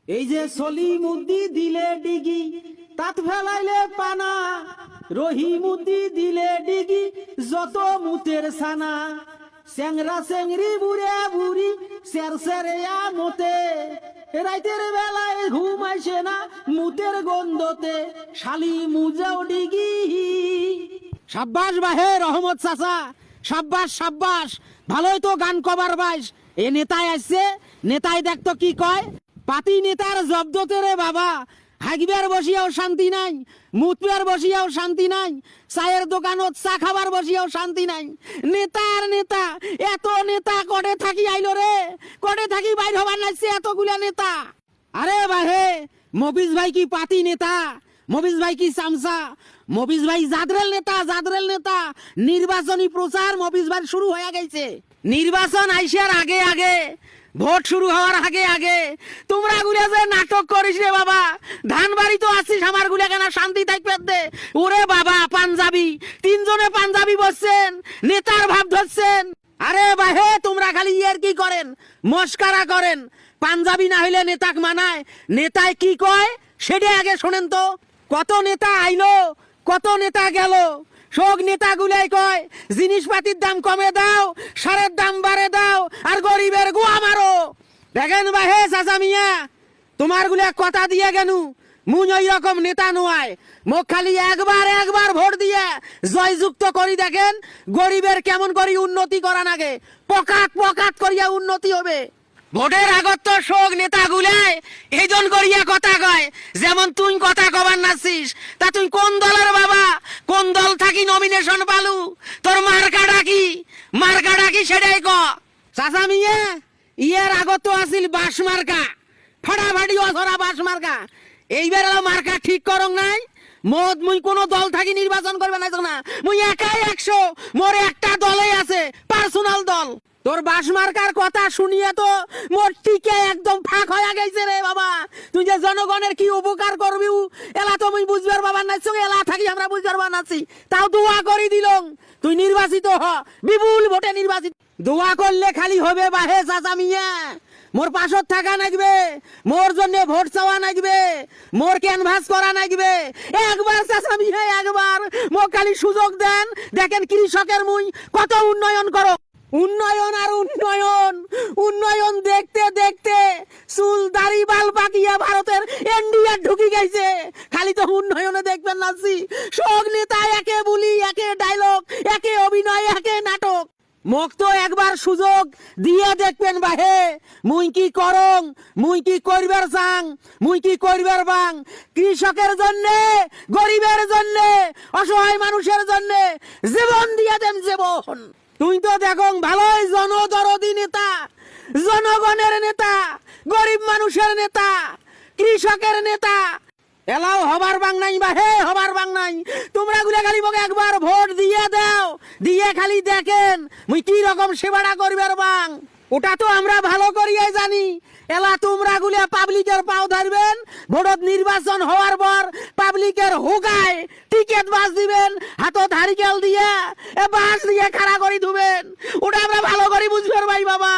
এই যে সলিমুদ্দি দিলে ডিগি তাত ফেলাইলে পানা, রহিমুদ্দি দিলে ডিগি যত মুতের সানা, স্যাংরা স্যাংরি বুড়ে বুড়ি স্যার স্যারেয়া মতে, রাইতের বেলায় ঘুম আসে না মুতের গন্ধতে, শালি মুজাও ডিগি। সাব্বাস বাহে রহমত চাচা, সাব্বাস সাব্বাস, ভালোই তো গান কবার বাইস। এ নেতায় আসছে, নেতায় দেখতো কি কয়, পাতি নেতার জব্দতে রে বাবা, হাগিবার বসিয়াও শান্তি নাই, মুতবার বসিয়াও শান্তি নাই, চায়ের দোকানত চা খাবার বসিয়াও শান্তি নাই। নেতার নেতা, এত নেতা কটে থাকি আইলো রে, কটে থাকি বাইর হবার নাইছে এতগুলা নেতা। আরে বাহে, মফিজ ভাই কি পাতি নেতা, মফিজ ভাই কি চামচা, মফিজ ভাই জাদরেল নেতা, জাদরেল নেতা। নির্বাচনী প্রচার মফিজ ভাই শুরু হয়ে গেছে। নির্বাচন আইসার আগে আগে, ভোট শুরু হওয়ার আগে আগে তোমরা গুলা যে নাটক করিস রে বাবা, ধানবাড়ি তো আসিস আমার গুলা কেন শান্তি থাকবে দে। ওরে বাবা, পাঞ্জাবি তিনজনে পাঞ্জাবি বসছেন, নেতার ভাব ধরছেন। আরে বাহে, তোমরা খালি ইয়ের কি করেন, মস্কারা করেন। পাঞ্জাবি না হইলে নেতাক মানায়, নেতায় কি কয় সেটা আগে শোনেন তো। কত নেতা আইলো, কত নেতা গেল, সব নেতা গুলাই কয় জিনিসপাতির দাম কমে দাও, সারের দাম বাড়ে দাও, আর গরিবের গোয়া মারো। দেখেন বাহে চাচা মিয়া, তোমার গুলা কথা দিয়ে গেল মুই ওই রকম নেতা নয়। মোক খালি একবার একবার ভোট দিয়ে জয়যুক্ত করি, দেখেন গরিবের কেমন করি উন্নতি করা নাগে, পকাত পকাত করিয়া উন্নতি হবে। ভোটের আগত তো শোক নেতা গুলাই এইজন করিয়া কথা কয়, যেমন তুই কথা কবার নাছিস, তা তুই কোন দলের বাবা, কোন দল থাকি নমিনেশন পালু, তোর মার্কাটা কি, মার্কাটা কি সেটাই ক। চাচা মিয়া, ইয়ের আগত তো আসিল বাস মার্কা, ফাটাফাটি অধরা বাস মার্কা। এইবার মার্কা ঠিক করং নাই, মদ মুই কোন দল থাকি নির্বাচন করবে না, মুই একাই 100, মোর একটা দলেই আছে, পার্সোনাল দল। তোর বাস মার্কার কথা শুনিয়ে তো মোর টিকে একদম ফাঁক হয়ে গেছে রে বাবা। তুই যে জনগণের কি উপকার করবি এলা তো মুই বুঝবার বাবা নাইছ, এলা থাকি আমরা বুঝবার বাবা নাছি। তাও দোয়া করি দিলং, তুই নির্বাচিত হ, বিপুল ভোটে নির্বাচিত। দোয়া করলে খালি হবে বাহে চাচা মিয়া, মোর পাশত থাকা নাগবে, মোর জন্য ভোট চাওয়া নাগবে, মোর ক্যানভাস করা নাগবে। একবার চাচা মিয়া, একবার মোক খালি সুযোগ দেন, দেখেন কৃষকের মুই কত উন্নয়ন করো। উন্নয়ন আর উন্নয়ন, উন্নয়ন দেখতে দেখতে চুল দাড়ি বাল পাকিয়া ভারতের ইন্ডিয়া ঢুকি গেছে। খালি তো উন্নয়নে দেখবেন নাছি, সব নেতা একে বুলি, একে ডায়লগ, একে অভিনয়, একে নাটক। মোক তো একবার সুযোগ দিয়ে দেখবেন বাহে, মুই কি করং, মুই কি করবার চাং, মুই কি করবার বাং। কৃষকের জন্য, গরিবের জন্য, অসহায় মানুষের জন্য জীবন দিয়ে দেন জীবন। তুই তো দেখো ভালোই জনদরদি নেতা, জনগণের নেতা, গরিব মানুষের নেতা, কৃষকের নেতা। এলাও হবার বাং নাই বাহে, হবার বাং নাই। তোমরা গুলা খালি মোক একবার ভোট দিয়ে দাও, দিয়ে খালি দেখেন মুই কি রকম সেবাটা করবার বাং। ওটা তো আমরা ভালো করিয়ে জানি। এলা তোমরা গুলা পাবলিকের পাও ধরবেন, ভোটত নির্বাচন হওয়ার পর পাবলিকের হোগায় টিকেট বাস দিবেন, হাতত হারিকেল দিয়ে বাস দিয়ে খাড়া করে ধুবেন। ওটা আমরা ভালো করে বুঝবার ভাই বাবা।